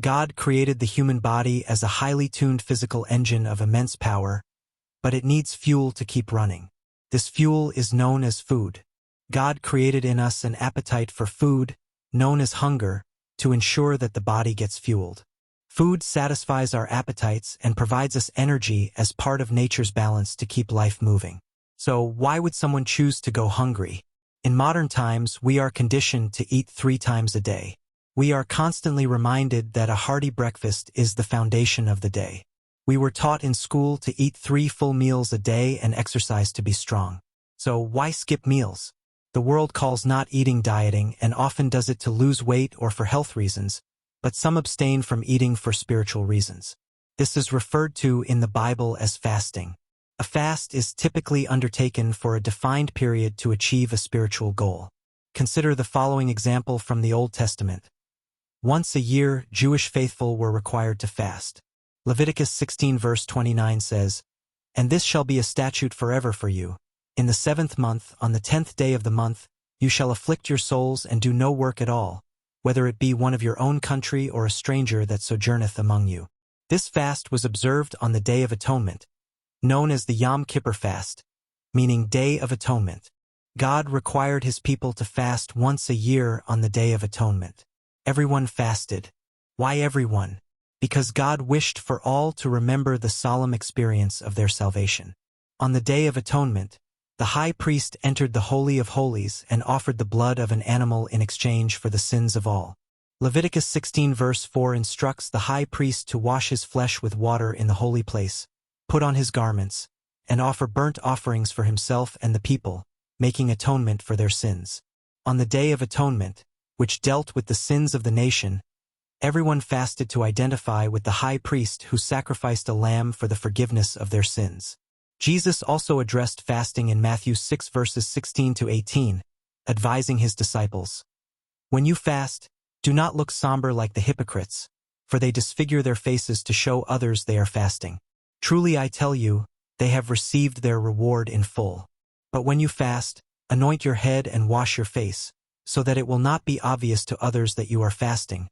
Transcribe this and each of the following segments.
God created the human body as a highly tuned physical engine of immense power, but it needs fuel to keep running. This fuel is known as food. God created in us an appetite for food, known as hunger, to ensure that the body gets fueled. Food satisfies our appetites and provides us energy as part of nature's balance to keep life moving. So why would someone choose to go hungry? In modern times, we are conditioned to eat 3 times a day. We are constantly reminded that a hearty breakfast is the foundation of the day. We were taught in school to eat 3 full meals a day and exercise to be strong. So why skip meals? The world calls not eating dieting and often does it to lose weight or for health reasons, but some abstain from eating for spiritual reasons. This is referred to in the Bible as fasting. A fast is typically undertaken for a defined period to achieve a spiritual goal. Consider the following example from the Old Testament. Once a year, Jewish faithful were required to fast. Leviticus 16 verse 29 says, "And this shall be a statute forever for you. In the 7th month, on the 10th day of the month, you shall afflict your souls and do no work at all, whether it be one of your own country or a stranger that sojourneth among you." This fast was observed on the Day of Atonement, known as the Yom Kippur fast, meaning Day of Atonement. God required his people to fast once a year on the Day of Atonement. Everyone fasted. Why everyone? Because God wished for all to remember the solemn experience of their salvation. On the Day of Atonement, the high priest entered the Holy of Holies and offered the blood of an animal in exchange for the sins of all. Leviticus 16 verse 4 instructs the high priest to wash his flesh with water in the holy place, put on his garments, and offer burnt offerings for himself and the people, making atonement for their sins. On the Day of Atonement, which dealt with the sins of the nation, everyone fasted to identify with the high priest who sacrificed a lamb for the forgiveness of their sins. Jesus also addressed fasting in Matthew 6 verses 16 to 18, advising his disciples, "When you fast, do not look somber like the hypocrites, for they disfigure their faces to show others they are fasting. Truly I tell you, they have received their reward in full. But when you fast, anoint your head and wash your face, so that it will not be obvious to others that you are fasting,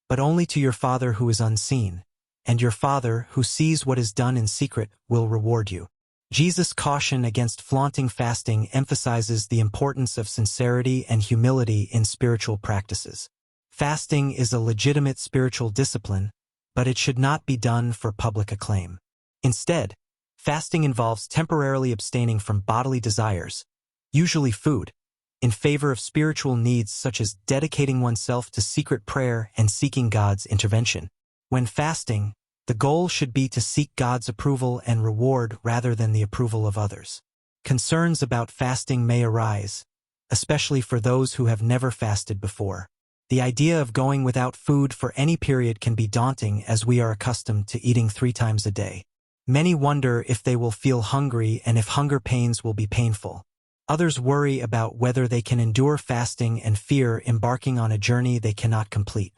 but only to your Father who is unseen, and your Father who sees what is done in secret will reward you." Jesus' caution against flaunting fasting emphasizes the importance of sincerity and humility in spiritual practices. Fasting is a legitimate spiritual discipline, but it should not be done for public acclaim. Instead, fasting involves temporarily abstaining from bodily desires, usually food, in favor of spiritual needs such as dedicating oneself to secret prayer and seeking God's intervention. When fasting, the goal should be to seek God's approval and reward rather than the approval of others. Concerns about fasting may arise, especially for those who have never fasted before. The idea of going without food for any period can be daunting as we are accustomed to eating 3 times a day. Many wonder if they will feel hungry and if hunger pains will be painful. Others worry about whether they can endure fasting and fear embarking on a journey they cannot complete.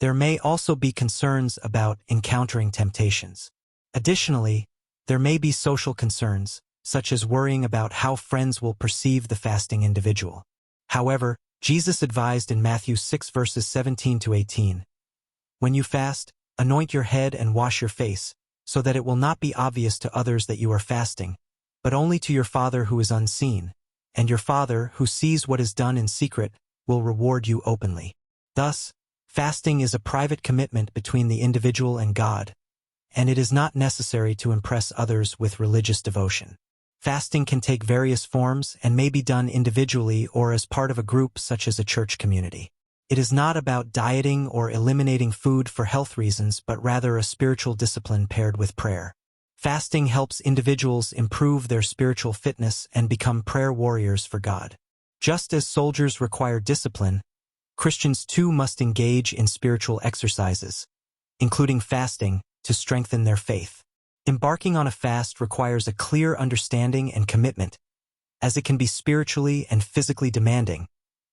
There may also be concerns about encountering temptations. Additionally, there may be social concerns, such as worrying about how friends will perceive the fasting individual. However, Jesus advised in Matthew 6 verses 17 to 18, "When you fast, anoint your head and wash your face, so that it will not be obvious to others that you are fasting, but only to your Father who is unseen, and your Father who sees what is done in secret will reward you openly." Thus, fasting is a private commitment between the individual and God, and it is not necessary to impress others with religious devotion. Fasting can take various forms and may be done individually or as part of a group such as a church community. It is not about dieting or eliminating food for health reasons, but rather a spiritual discipline paired with prayer. Fasting helps individuals improve their spiritual fitness and become prayer warriors for God. Just as soldiers require discipline, Christians too must engage in spiritual exercises, including fasting, to strengthen their faith. Embarking on a fast requires a clear understanding and commitment, as it can be spiritually and physically demanding,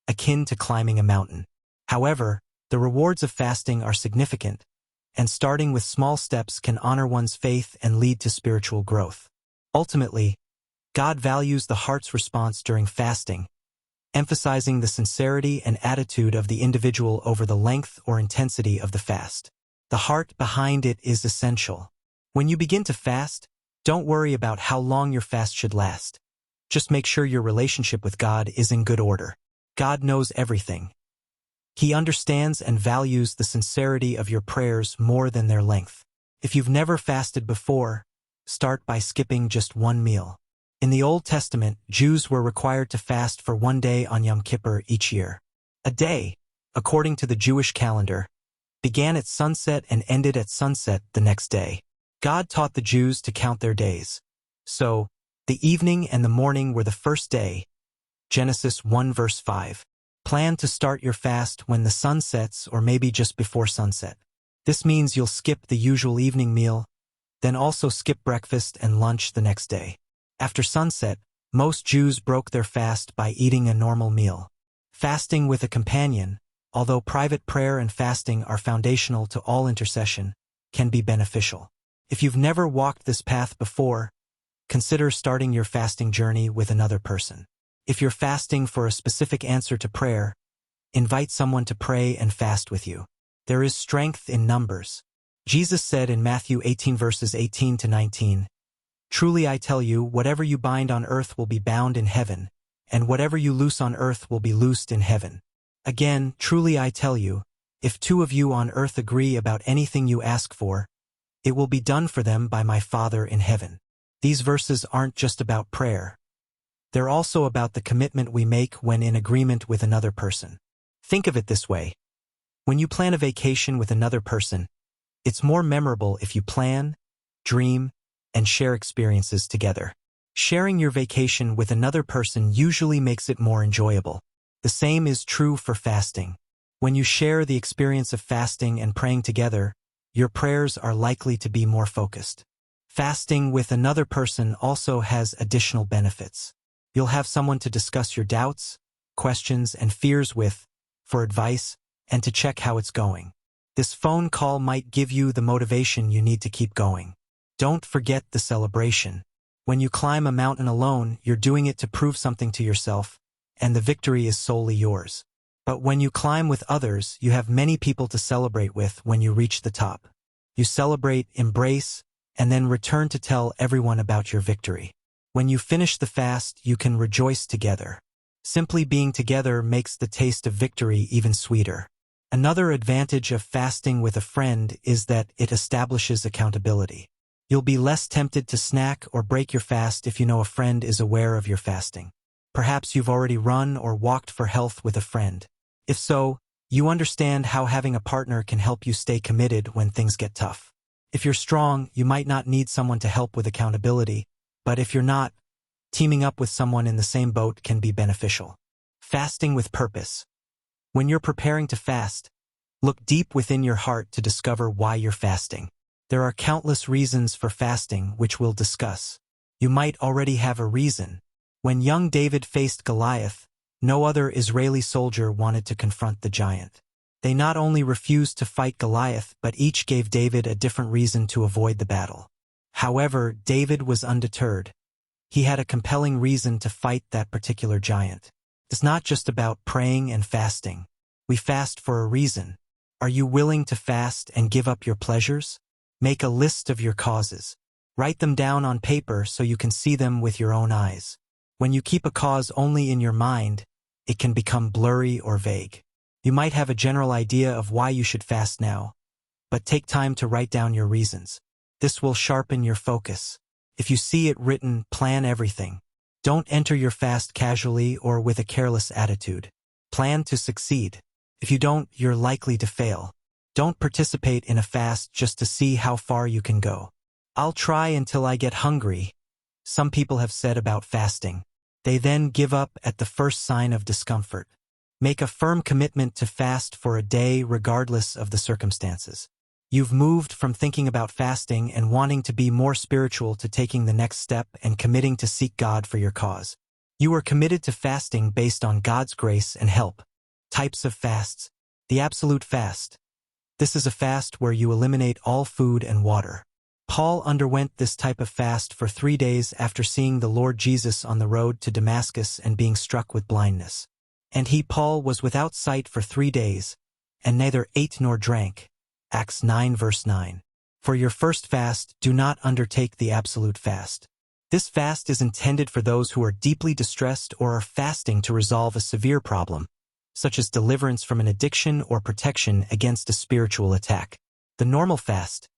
akin to climbing a mountain. However, the rewards of fasting are significant, and starting with small steps can honor one's faith and lead to spiritual growth. Ultimately, God values the heart's response during fasting, emphasizing the sincerity and attitude of the individual over the length or intensity of the fast. The heart behind it is essential. When you begin to fast, don't worry about how long your fast should last. Just make sure your relationship with God is in good order. God knows everything. He understands and values the sincerity of your prayers more than their length. If you've never fasted before, start by skipping just one meal. In the Old Testament, Jews were required to fast for 1 day on Yom Kippur each year. A day, according to the Jewish calendar, began at sunset and ended at sunset the next day. God taught the Jews to count their days. So, the evening and the morning were the first day. Genesis 1 verse 5. Plan to start your fast when the sun sets or maybe just before sunset. This means you'll skip the usual evening meal, then also skip breakfast and lunch the next day. After sunset, most Jews broke their fast by eating a normal meal. Fasting with a companion, although private prayer and fasting are foundational to all intercession, can be beneficial. If you've never walked this path before, consider starting your fasting journey with another person. If you're fasting for a specific answer to prayer, invite someone to pray and fast with you. There is strength in numbers. Jesus said in Matthew 18 verses 18 to 19, "Truly I tell you, whatever you bind on earth will be bound in heaven, and whatever you loose on earth will be loosed in heaven. Again, truly I tell you, if 2 of you on earth agree about anything you ask for, it will be done for them by my Father in heaven." These verses aren't just about prayer. They're also about the commitment we make when in agreement with another person. Think of it this way. When you plan a vacation with another person, it's more memorable if you plan, dream, and share experiences together. Sharing your vacation with another person usually makes it more enjoyable. The same is true for fasting. When you share the experience of fasting and praying together, your prayers are likely to be more focused. Fasting with another person also has additional benefits. You'll have someone to discuss your doubts, questions, and fears with, for advice, and to check how it's going. This phone call might give you the motivation you need to keep going. Don't forget the celebration. When you climb a mountain alone, you're doing it to prove something to yourself, and the victory is solely yours. But when you climb with others, you have many people to celebrate with when you reach the top. You celebrate, embrace, and then return to tell everyone about your victory. When you finish the fast, you can rejoice together. Simply being together makes the taste of victory even sweeter. Another advantage of fasting with a friend is that it establishes accountability. You'll be less tempted to snack or break your fast if you know a friend is aware of your fasting. Perhaps you've already run or walked for health with a friend. If so, you understand how having a partner can help you stay committed when things get tough. If you're strong, you might not need someone to help with accountability, but if you're not, teaming up with someone in the same boat can be beneficial. Fasting with purpose. When you're preparing to fast, look deep within your heart to discover why you're fasting. There are countless reasons for fasting, which we'll discuss. You might already have a reason. When young David faced Goliath, no other Israeli soldier wanted to confront the giant. They not only refused to fight Goliath, but each gave David a different reason to avoid the battle. However, David was undeterred. He had a compelling reason to fight that particular giant. It's not just about praying and fasting. We fast for a reason. Are you willing to fast and give up your pleasures? Make a list of your causes. Write them down on paper so you can see them with your own eyes. When you keep a cause only in your mind, it can become blurry or vague. You might have a general idea of why you should fast now, but take time to write down your reasons. This will sharpen your focus. If you see it written, plan everything. Don't enter your fast casually or with a careless attitude. Plan to succeed. If you don't, you're likely to fail. Don't participate in a fast just to see how far you can go. "I'll try until I get hungry," some people have said about fasting. They then give up at the first sign of discomfort. Make a firm commitment to fast for a day regardless of the circumstances. You've moved from thinking about fasting and wanting to be more spiritual to taking the next step and committing to seek God for your cause. You are committed to fasting based on God's grace and help. Types of fasts. The absolute fast. This is a fast where you eliminate all food and water. Paul underwent this type of fast for 3 days after seeing the Lord Jesus on the road to Damascus and being struck with blindness. And Paul, was without sight for 3 days, and neither ate nor drank. Acts 9 verse 9. For your first fast, do not undertake the absolute fast. This fast is intended for those who are deeply distressed or are fasting to resolve a severe problem, such as deliverance from an addiction or protection against a spiritual attack. The normal fast.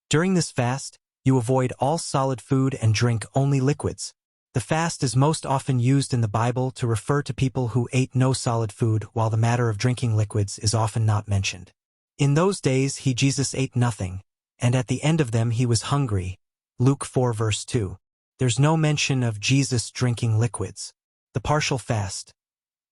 During this fast, you avoid all solid food and drink only liquids. The fast is most often used in the Bible to refer to people who ate no solid food, while the matter of drinking liquids is often not mentioned. In those days Jesus ate nothing, and at the end of them he was hungry. Luke 4 verse 2. There's no mention of Jesus drinking liquids. The partial fast.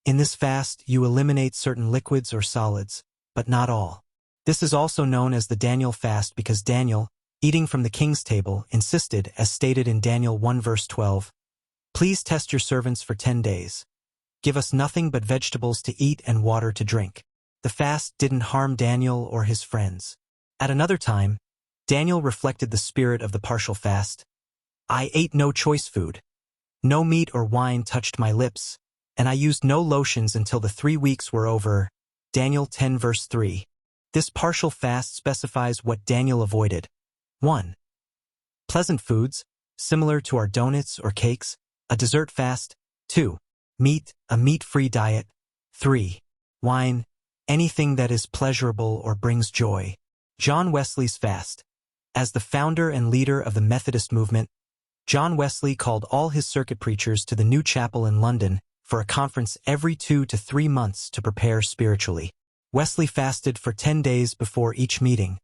In this fast, you eliminate certain liquids or solids, but not all. This is also known as the Daniel fast because Daniel, eating from the king's table, insisted, as stated in Daniel 1 verse 12, "Please test your servants for 10 days. Give us nothing but vegetables to eat and water to drink." The fast didn't harm Daniel or his friends. At another time, Daniel reflected the spirit of the partial fast. "I ate no choice food. No meat or wine touched my lips, and I used no lotions until the 3 weeks were over." Daniel 10 verse 3. This partial fast specifies what Daniel avoided. 1. Pleasant foods, similar to our donuts or cakes, a dessert fast. 2. Meat, a meat-free diet. 3. Wine, anything that is pleasurable or brings joy. John Wesley's fast. As the founder and leader of the Methodist movement, John Wesley called all his circuit preachers to the new chapel in London for a conference every 2 to 3 months to prepare spiritually. Wesley fasted for 10 days before each meeting,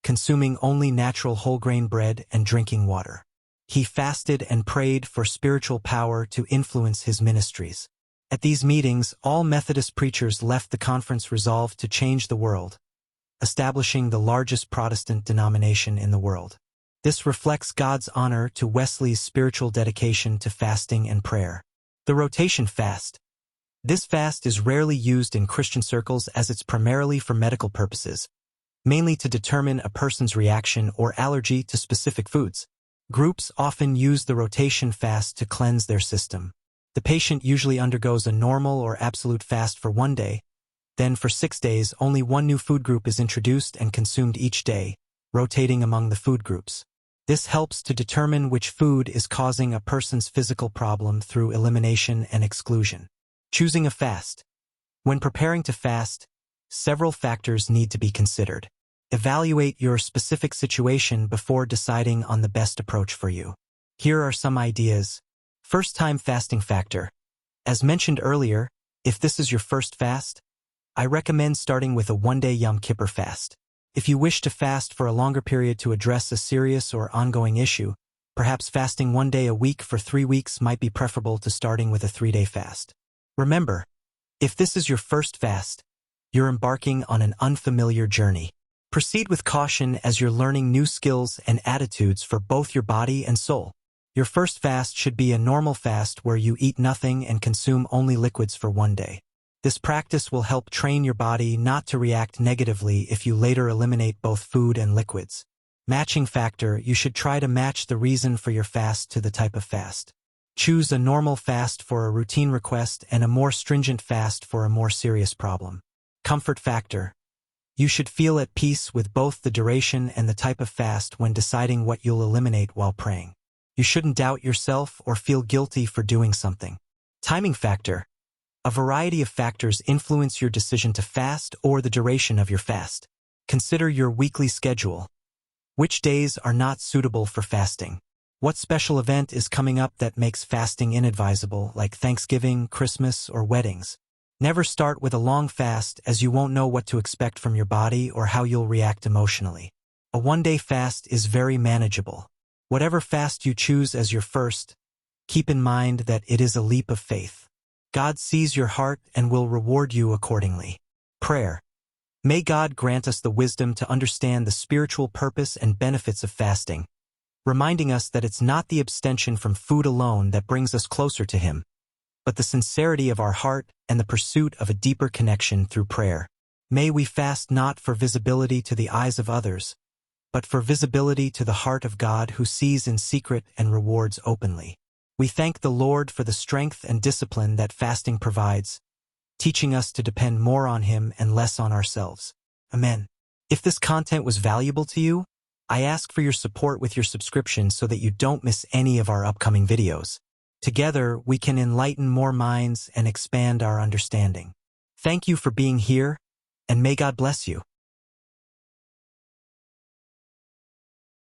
consuming only natural whole-grain bread and drinking water. He fasted and prayed for spiritual power to influence his ministries. At these meetings, all Methodist preachers left the conference resolved to change the world, establishing the largest Protestant denomination in the world. This reflects God's honor to Wesley's spiritual dedication to fasting and prayer. The rotation fast. This fast is rarely used in Christian circles as it's primarily for medical purposes, mainly to determine a person's reaction or allergy to specific foods. Groups often use the rotation fast to cleanse their system. The patient usually undergoes a normal or absolute fast for 1 day. Then for 6 days, only one new food group is introduced and consumed each day, rotating among the food groups. This helps to determine which food is causing a person's physical problem through elimination and exclusion. Choosing a fast. When preparing to fast, several factors need to be considered. Evaluate your specific situation before deciding on the best approach for you. Here are some ideas. First-time fasting factor. As mentioned earlier, if this is your first fast, I recommend starting with a 1-day Yom Kippur fast. If you wish to fast for a longer period to address a serious or ongoing issue, perhaps fasting 1 day a week for 3 weeks might be preferable to starting with a 3-day fast. Remember, if this is your first fast, you're embarking on an unfamiliar journey. Proceed with caution as you're learning new skills and attitudes for both your body and soul. Your first fast should be a normal fast where you eat nothing and consume only liquids for 1 day. This practice will help train your body not to react negatively if you later eliminate both food and liquids. Matching factor. You should try to match the reason for your fast to the type of fast. Choose a normal fast for a routine request and a more stringent fast for a more serious problem. Comfort factor. You should feel at peace with both the duration and the type of fast when deciding what you'll eliminate while praying. You shouldn't doubt yourself or feel guilty for doing something. Timing factor. A variety of factors influence your decision to fast or the duration of your fast. Consider your weekly schedule. Which days are not suitable for fasting? What special event is coming up that makes fasting inadvisable, like Thanksgiving, Christmas, or weddings? Never start with a long fast as you won't know what to expect from your body or how you'll react emotionally. A 1-day fast is very manageable. Whatever fast you choose as your first, keep in mind that it is a leap of faith. God sees your heart and will reward you accordingly. Prayer. May God grant us the wisdom to understand the spiritual purpose and benefits of fasting, reminding us that it's not the abstention from food alone that brings us closer to Him, but the sincerity of our heart and the pursuit of a deeper connection through prayer. May we fast not for visibility to the eyes of others, but for visibility to the heart of God who sees in secret and rewards openly. We thank the Lord for the strength and discipline that fasting provides, teaching us to depend more on Him and less on ourselves. Amen. If this content was valuable to you, I ask for your support with your subscription so that you don't miss any of our upcoming videos. Together, we can enlighten more minds and expand our understanding. Thank you for being here, and may God bless you.